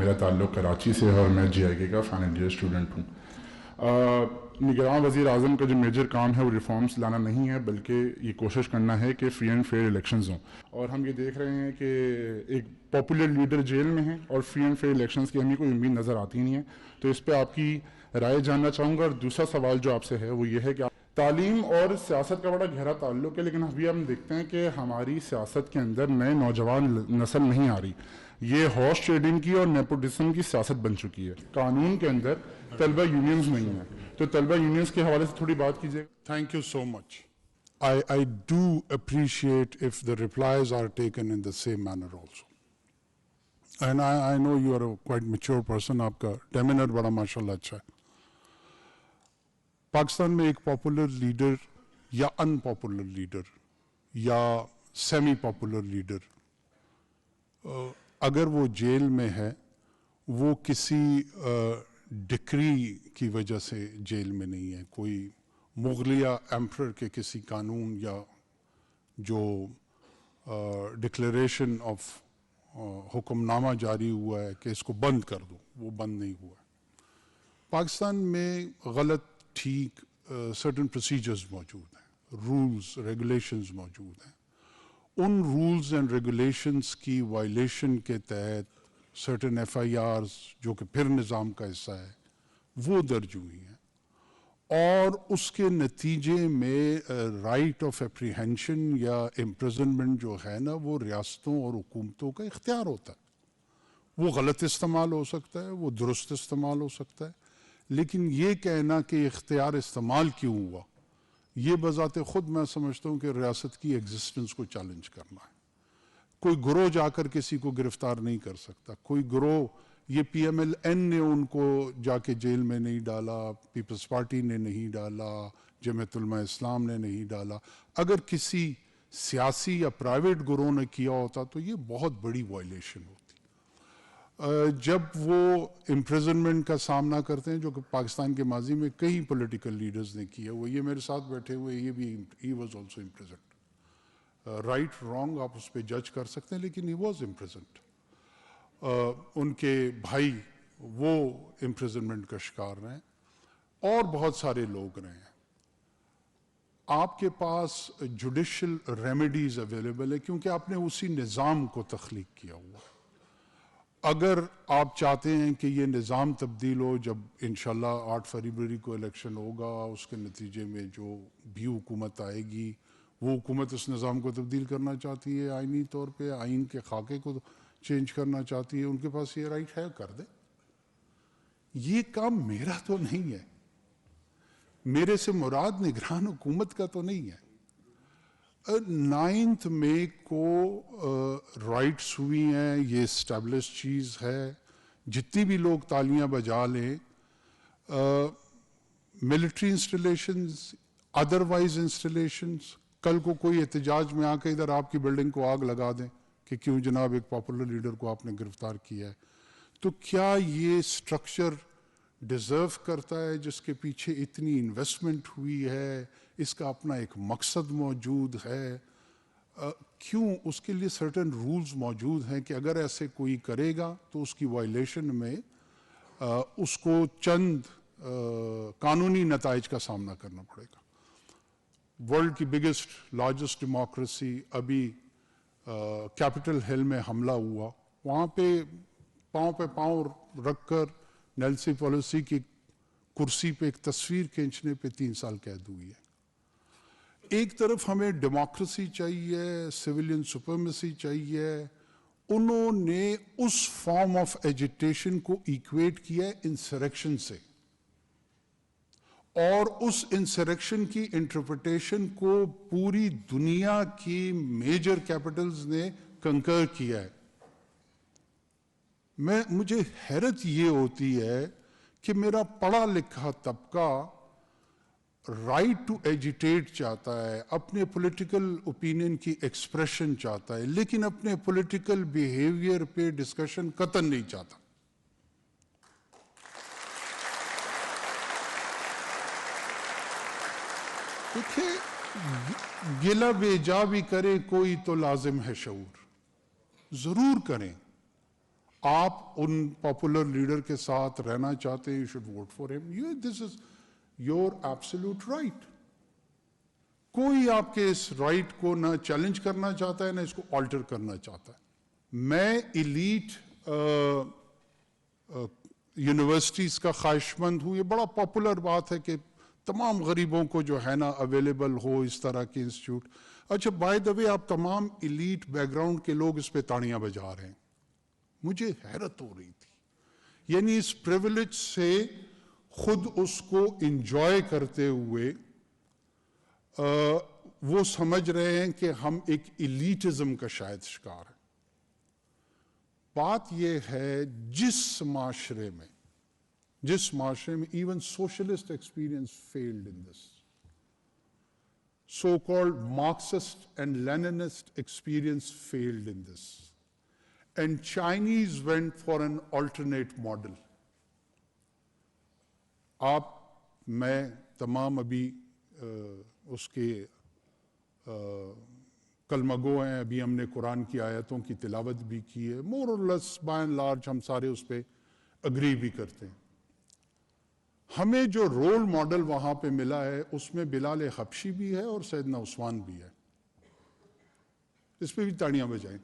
میرا تعلق کراچی سے ہے اور میں جی آئی کے کا فائنل ایئر اسٹوڈنٹ ہوں. نگراں وزیر اعظم کا جو میجر کام ہے وہ ریفارمز لانا نہیں ہے بلکہ یہ کوشش کرنا ہے کہ فری اینڈ فیئر الیکشنز ہوں. اور ہم یہ دیکھ رہے ہیں کہ ایک پاپولر لیڈر جیل میں ہیں اور فری اینڈ فیئر الیکشنز کی ہمیں کوئی امید نظر آتی نہیں ہے. تو اس پہ آپ کی رائے جاننا چاہوں گا. اور دوسرا سوال جو آپ سے ہے وہ یہ ہے کہ تعلیم اور سیاست کا بڑا گہرا تعلق ہے لیکن ابھی ہم دیکھتے ہیں کہ ہماری سیاست کے اندر نئے نوجوان نسل نہیں آ رہی. یہ ہارس ٹریڈنگ کی اور نیپوٹزم کی سیاست بن چکی ہے. قانون کے اندر طلبہ یونینز نہیں ہیں تو طلبہ یونینز کے حوالے سے تھوڑی بات کیجیے. Thank you so much. I do appreciate if the replies are taken in the same manner also. And I know you are a quite mature person. آپ کا demeanor بڑا ماشاءاللہ اچھا ہے. پاکستان میں ایک پاپولر لیڈر یا ان پاپولر لیڈر یا سیمی پاپولر لیڈر اگر وہ جیل میں ہے وہ کسی ڈکری کی وجہ سے جیل میں نہیں ہے. کوئی مغلیہ ایمپرر کے کسی قانون یا جو ڈکلیریشن آف حکم نامہ جاری ہوا ہے کہ اس کو بند کر دو وہ بند نہیں ہوا ہے. پاکستان میں غلط ٹھیک سرٹن پروسیجرز موجود ہیں, رولز ریگولیشنز موجود ہیں. ان رولز اینڈ ریگولیشنز کی وائلیشن کے تحت سرٹن ایف آئی آرز جو کہ پھر نظام کا حصہ ہے وہ درج ہوئی ہیں اور اس کے نتیجے میں رائٹ آف اپریہینشن یا امپریزنمنٹ جو ہے نا وہ ریاستوں اور حکومتوں کا اختیار ہوتا ہے. وہ غلط استعمال ہو سکتا ہے, وہ درست استعمال ہو سکتا ہے, لیکن یہ کہنا کہ اختیار استعمال کیوں ہوا یہ بذات خود میں سمجھتا ہوں کہ ریاست کی ایگزسٹنس کو چیلنج کرنا ہے. کوئی گروہ جا کر کسی کو گرفتار نہیں کر سکتا. کوئی گروہ یہ پی ایم ایل این نے ان کو جا کے جیل میں نہیں ڈالا, پیپلز پارٹی نے نہیں ڈالا, جمعیت علماء اسلام نے نہیں ڈالا. اگر کسی سیاسی یا پرائیویٹ گروہ نے کیا ہوتا تو یہ بہت بڑی وائلیشن ہوتی. جب وہ امپریزنمنٹ کا سامنا کرتے ہیں جو کہ پاکستان کے ماضی میں کئی پولیٹیکل لیڈرز نے کیا, وہ یہ میرے ساتھ بیٹھے ہوئے یہ بھی ہی was also imprisoned. Right wrong آپ اس پہ جج کر سکتے ہیں لیکن ہی واز امپریزنڈ. ان کے بھائی وہ امپریزنمنٹ کا شکار رہے ہیں اور بہت سارے لوگ رہے ہیں. آپ کے پاس جوڈیشل ریمیڈیز اویلیبل ہے کیونکہ آپ نے اسی نظام کو تخلیق کیا ہوا ہے. اگر آپ چاہتے ہیں کہ یہ نظام تبدیل ہو, جب انشاءاللہ 8 فروری کو الیکشن ہوگا اس کے نتیجے میں جو بھی حکومت آئے گی وہ حکومت اس نظام کو تبدیل کرنا چاہتی ہے, آئینی طور پہ آئین کے خاکے کو چینج کرنا چاہتی ہے, ان کے پاس یہ رائٹ ہے, کر دے. یہ کام میرا تو نہیں ہے, میرے سے مراد نگران حکومت کا تو نہیں ہے. 9 مئی کو رائٹس ہوئی ہیں, یہ اسٹیبلش چیز ہے. جتنی بھی لوگ تالیاں بجا لیں, ملٹری انسٹالیشنز ادروائز انسٹالیشنز, کل کو کوئی احتجاج میں آ کے ادھر آپ کی بلڈنگ کو آگ لگا دیں کہ کیوں جناب ایک پاپولر لیڈر کو آپ نے گرفتار کیا ہے, تو کیا یہ سٹرکچر ڈیزرو کرتا ہے جس کے پیچھے اتنی انویسٹمنٹ ہوئی ہے, اس کا اپنا ایک مقصد موجود ہے؟ کیوں اس کے لیے سرٹن رولز موجود ہیں کہ اگر ایسے کوئی کرے گا تو اس کی وائلیشن میں اس کو چند قانونی نتائج کا سامنا کرنا پڑے گا. ورلڈ کی بگیسٹ لارجسٹ ڈیموکریسی ابھی کیپٹل ہل میں حملہ ہوا, وہاں پہ پاؤں رکھ کر نیلسی پیلوسی کی کرسی پہ ایک تصویر کھینچنے پہ 3 سال قید ہوئی ہے. ایک طرف ہمیں ڈیموکریسی چاہیے, سویلین سپرمیسی چاہیے, انہوں نے اس فارم آف ایجیٹیشن کو ایکویٹ کیا انسریکشن سے, اور اس انسریکشن کی انٹرپریٹیشن کو پوری دنیا کی میجر کیپٹلز نے کنکر کیا ہے. مجھے حیرت یہ ہوتی ہے کہ میرا پڑھا لکھا طبقہ رائٹ ٹو ایجیٹیٹ چاہتا ہے, اپنے پولیٹیکل اوپینین کی ایکسپریشن چاہتا ہے, لیکن اپنے پولیٹیکل بیہیویئر پہ ڈسکشن قطعاً نہیں چاہتا. دیکھیں, گلہ بے جا بھی کرے کوئی تو لازم ہے شعور, ضرور کریں. آپ ان پاپولر لیڈر کے ساتھ رہنا چاہتے ہیں, یو شوڈ ووٹ فار ہم. دس از یور ایبسولوٹ رائٹ. کوئی آپ کے اس رائٹ کو نہ چیلنج کرنا چاہتا ہے نہ اس کو آلٹر کرنا چاہتا ہے. میں ایلیٹ یونیورسٹیز کا خواہش مند ہوں. یہ بڑا پاپولر بات ہے کہ تمام غریبوں کو جو ہے نا اویلیبل ہو اس طرح کے انسٹیٹیوٹ. اچھا بائی دا وے آپ تمام ایلیٹ بیک گراؤنڈ کے لوگ اس پہ تاڑیاں بجا رہے ہیں. مجھے حیرت ہو رہی تھی, یعنی اس پریویلیج سے خود اس کو انجوائے کرتے ہوئے وہ سمجھ رہے ہیں کہ ہم ایک ایلیٹزم کا شاید شکار ہیں. بات یہ ہے جس معاشرے میں even socialist experience field in this, so called Marxist and Leninist experience failed in this, and Chinese went for an alternate model. آپ میں تمام ابھی اس کے کلمہ گو ہیں, ابھی ہم نے قرآن کی آیتوں کی تلاوت بھی کی ہے, مور اور لیس بائی اینڈ لارج ہم سارے اس پہ اگری بھی کرتے ہیں. ہمیں جو رول ماڈل وہاں پہ ملا ہے اس میں بلال حبشی بھی ہے اور سیدنا عثمان بھی ہے. اس پہ بھی تاڑیاں بجائیں.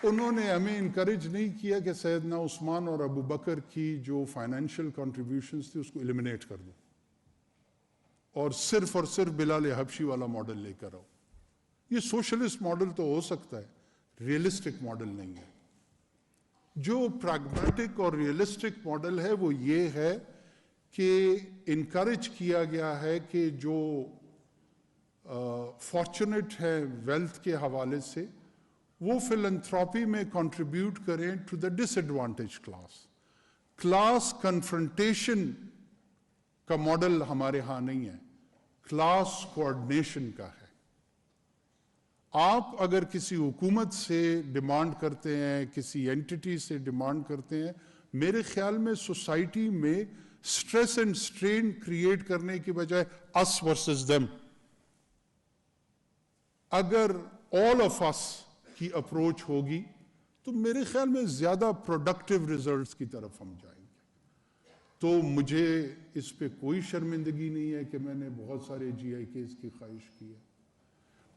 انہوں نے ہمیں انکریج نہیں کیا کہ سیدنا عثمان اور ابو بکر کی جو فائنینشیل کنٹریبیوشنز تھی اس کو ایلیمنیٹ کر دو اور صرف بلال حبشی والا ماڈل لے کر آؤ. یہ سوشلسٹ ماڈل تو ہو سکتا ہے, ریئلسٹک ماڈل نہیں ہے. جو پریگمیٹک اور ریئلسٹک ماڈل ہے وہ یہ ہے کہ انکریج کیا گیا ہے کہ جو فارچونیٹ ہے ویلتھ کے حوالے سے وہ فلنتھراپی میں کنٹریبیوٹ کریں to the disadvantage class. Class confrontation کا ماڈل ہمارے ہاں نہیں ہے, کلاس کوآرڈینیشن کا ہے. آپ اگر کسی حکومت سے ڈیمانڈ کرتے ہیں, کسی اینٹی سے ڈیمانڈ کرتے ہیں, میرے خیال میں سوسائٹی میں سٹریس اینڈ سٹرین کریٹ کرنے کی بجائے us versus them, اگر all of us کی اپروچ ہوگی تو میرے خیال میں زیادہ پروڈکٹیو ریزلٹس کی طرف ہم جائیں گے. تو مجھے اس پہ کوئی شرمندگی نہیں ہے کہ میں نے بہت سارے جی آئی کیز کی خواہش کی ہے.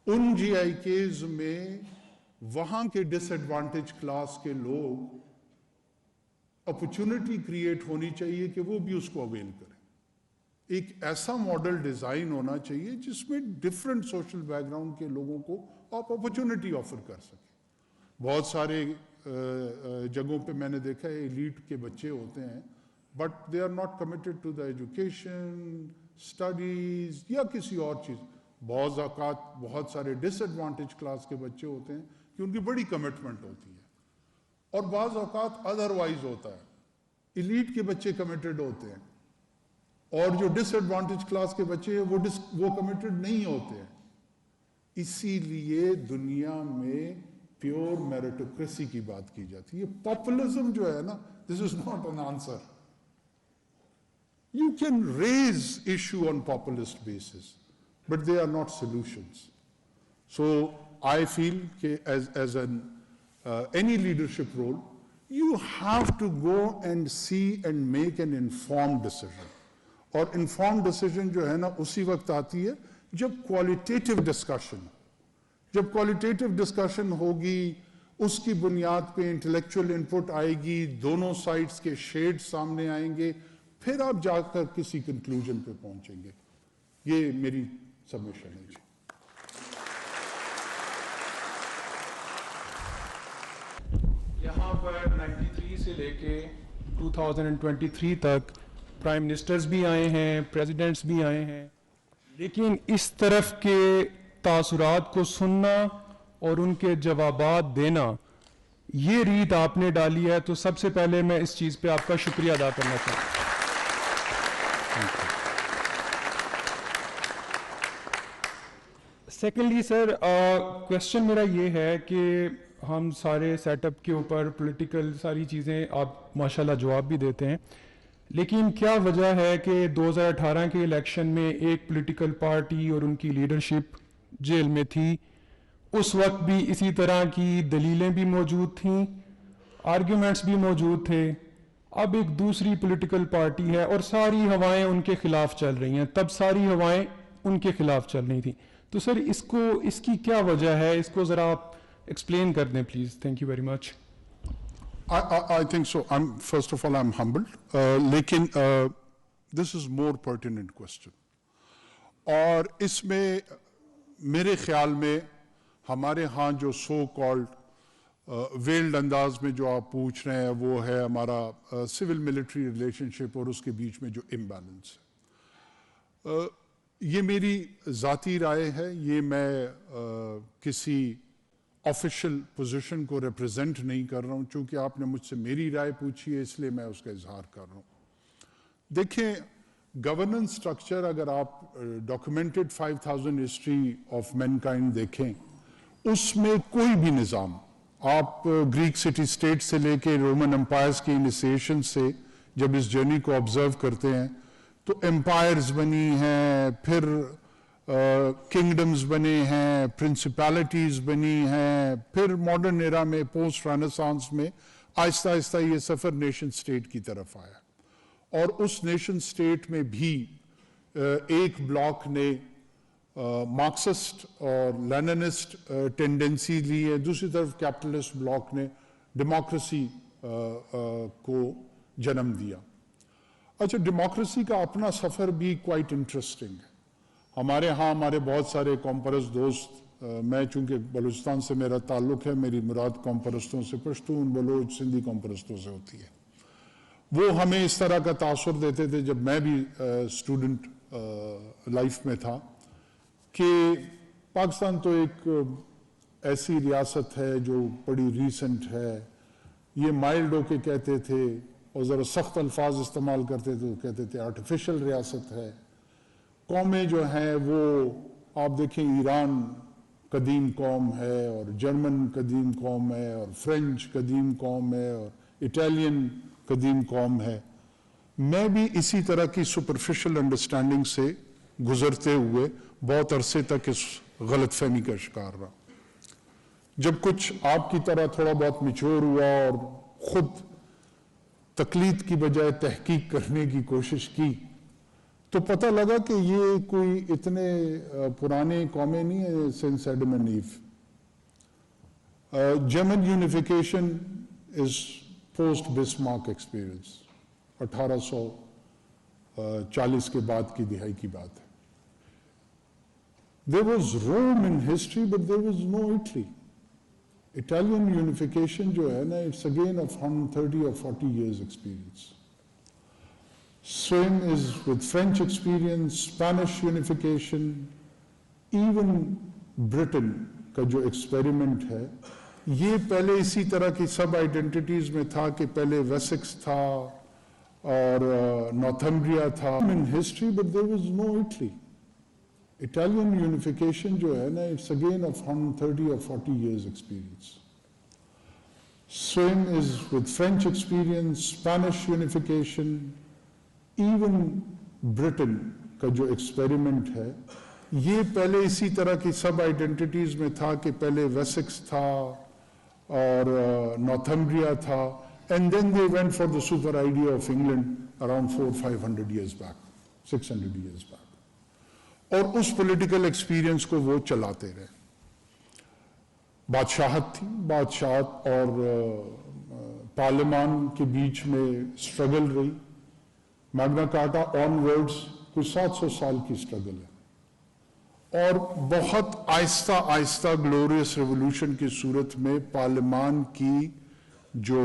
ان جی آئی کیز میں وہاں کے ڈس ایڈوانٹیج کلاس کے لوگ اپرچونٹی کریٹ ہونی چاہیے کہ وہ بھی اس کو اویل کریں. ایک ایسا ماڈل ڈیزائن ہونا چاہیے جس میں ڈفرینٹ سوشل بیک گراؤنڈ کے لوگوں کو آپ اپرچونٹی آفر کر سکیں. بہت سارے جگہوں پہ میں نے دیکھا ہے ایلیٹ کے بچے ہوتے ہیں but they are not committed to the education, studies یا کسی اور چیز. بعض اوقات بہت سارے ڈس ایڈوانٹیج کلاس کے بچے ہوتے ہیں کہ ان کی بڑی کمٹمنٹ ہوتی ہے, اور بعض اوقات ادروائز ہوتا ہے, ایلیٹ کے بچے کمیٹڈ ہوتے ہیں اور جو ڈس ایڈوانٹیج کلاس کے بچے ہیں وہ کمیٹڈ نہیں ہوتے ہیں. اسی لیے دنیا میں پیور میریٹوکریسی کی بات کی جاتی ہے. پاپولزم جو ہے نا, this is not an answer. You can raise issue on populist basis, but they are not solutions. So I feel as any leadership role, you have to go and see and make an informed decision. اور informed decision جو ہے نا اسی وقت آتی ہے جب qualitative discussion, جب qualitative discussion ہوگی, اس کی بنیاد پہ intellectual input آئے گی, دونوں سائڈس کے شیڈ سامنے آئیں گے, پھر آپ جا کر کسی کنکلوژن پہ پہنچیں گے. یہ میری سبمیشن ہے. یہاں پر 93 سے لے کے 2023 تک پرائم منسٹرز بھی آئے ہیں, پریزیڈنٹس بھی آئے ہیں, لیکن اس طرف کے تاثرات کو سننا اور ان کے جوابات دینا, یہ ریت آپ نے ڈالی ہے. تو سب سے پہلے میں اس چیز پہ آپ کا شکریہ ادا کرنا چاہتا ہوں. سیکنڈلی سر, کوشچن میرا یہ ہے کہ ہم سارے سیٹ اپ کے اوپر پولیٹیکل ساری چیزیں آپ ماشاءاللہ جواب بھی دیتے ہیں, لیکن کیا وجہ ہے کہ 2018 کے الیکشن میں ایک پولیٹیکل پارٹی اور ان کی لیڈرشپ جیل میں تھی اس وقت بھی اسی طرح کی دلیلیں بھی موجود تھیں, آرگیومنٹس بھی موجود تھے. اب ایک دوسری پولیٹیکل پارٹی ہے اور ساری ہوائیں ان کے خلاف چل رہی ہیں, تب ساری ہوائیں ان کے خلاف چل رہی تھیں. تو سر اس کی کیا وجہ ہے, اس کو ذرا آپ ایکسپلین کر دیں please. Thank you very much. I think so. First of all, I'm humbled. لیکن this is more pertinent question. اور اس میں میرے خیال میں ہمارے ہاں جو سو کالڈ ویلڈ انداز میں جو آپ پوچھ رہے ہیں وہ ہے ہمارا سول ملٹری ریلیشن شپ اور اس کے بیچ میں جو امبیلنس ہے. یہ میری ذاتی رائے ہے, یہ میں کسی آفیشل پوزیشن کو ریپرزینٹ نہیں کر رہا ہوں. چونکہ آپ نے مجھ سے میری رائے پوچھی ہے اس لیے میں اس کا اظہار کر رہا ہوں. دیکھیں, گورننس سٹرکچر اگر آپ documented 5000 history of mankind دیکھیں, اس میں کوئی بھی نظام, آپ گریک سٹی اسٹیٹ سے لے کے رومن امپائرز کی انیسیشن سے جب اس جرنی کو آبزرو کرتے ہیں تو امپائرز بنی ہیں, پھر کنگڈمز بنے ہیں, پرنسپیلٹیز بنی ہیں, پھر ماڈرن ایرا میں پوسٹ رینیسانس میں آہستہ آہستہ یہ سفر نیشن سٹیٹ کی طرف آیا. اور اس نیشن سٹیٹ میں بھی ایک بلاک نے مارکسسٹ اور لیننسٹ ٹینڈنسی لی ہے, دوسری طرف کیپٹلسٹ بلاک نے ڈیموکریسی کو جنم دیا. اچھا, ڈیموکریسی کا اپنا سفر بھی کوائٹ انٹرسٹنگ ہے. ہمارے ہاں ہمارے بہت سارے قوم پرست دوست, میں چونکہ بلوچستان سے میرا تعلق ہے, میری مراد قوم پرستوں سے پشتون, بلوچ, سندھی قوم پرستوں سے ہوتی ہے, وہ ہمیں اس طرح کا تاثر دیتے تھے جب میں بھی اسٹوڈنٹ لائف میں تھا کہ پاکستان تو ایک ایسی ریاست ہے جو بڑی ریسنٹ ہے. یہ مائلڈ ہو کے کہتے تھے اور ذرا سخت الفاظ استعمال کرتے تھے, وہ کہتے تھے آرٹیفیشل ریاست ہے. قومیں جو ہیں وہ آپ دیکھیں, ایران قدیم قوم ہے اور جرمن قدیم قوم ہے اور فرینچ قدیم قوم ہے اور اٹالین قدیم قوم ہے. میں بھی اسی طرح کی سپرفیشل انڈرسٹینڈنگ سے گزرتے ہوئے بہت عرصے تک اس غلط فہمی کا شکار رہا. جب کچھ آپ کی طرح تھوڑا بہت میچور ہوا اور خود تقلید کی بجائے تحقیق کرنے کی کوشش کی تو پتہ لگا کہ یہ کوئی اتنے پرانے قومیں نہیں ہیں سنس ایڈم اینڈ ایو. German unification is post Bismarck experience, 1840 کے بعد کی دہائی کی بات ہے. There was Rome in history, but there was no Italy. Italian unification جو ہے نا, it's again of 130 or 40 years experience. Same is with French experience, Spanish unification, even Britain کا جو ایکسپیریمنٹ ہے, یہ پہلے اسی طرح کی سب آئیڈینٹیٹیز میں تھا کہ پہلے ویسکس تھا اور نارتھمبریا تھا. In history, but there was no Italy. Italian unification جو ہے نا, it's again of 130 or 40 years experience. Same is with French experience, Spanish unification, even Britain کا جو ایکسپیریمنٹ ہے, یہ پہلے اسی طرح کی سب آئیڈینٹیٹیز میں تھا کہ پہلے ویسکس تھا اور نارتھمبریا تھا, and then they went for the super idea of England around 400-500 years back, 600 years back. اور اس پولیٹیکل ایکسپیرینس کو وہ چلاتے رہے. بادشاہت تھی, بادشاہت اور پارلیمان کے بیچ میں سٹرگل رہی. میگنا کارٹا آن ورڈز کوئی 700 سال کی سٹرگل ہے, اور بہت آہستہ آہستہ گلوریس ریولوشن کی صورت میں پارلیمان کی جو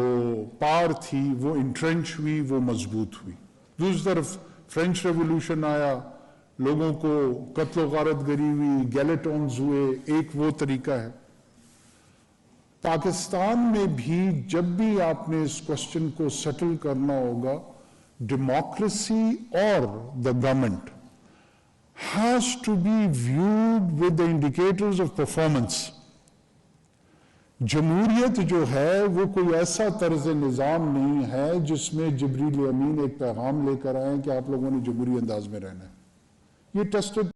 پار تھی وہ انٹرنچ ہوئی, وہ مضبوط ہوئی. دوسری طرف فرینچ ریولوشن آیا, لوگوں کو قتل و غارت گری ہوئی, گیلیٹونز ہوئے, ایک وہ طریقہ ہے. پاکستان میں بھی جب بھی آپ نے اس کوسچن کو سیٹل کرنا ہوگا, ڈیموکریسی اور the government has to be viewed with the indicators of performance. جمہوریت جو ہے وہ کوئی ایسا طرز نظام نہیں ہے جس میں جبریل امین ایک پیغام لے کر آئیں کہ آپ لوگوں نے جمہوری انداز میں رہنا ہے. یہ ٹیسٹڈ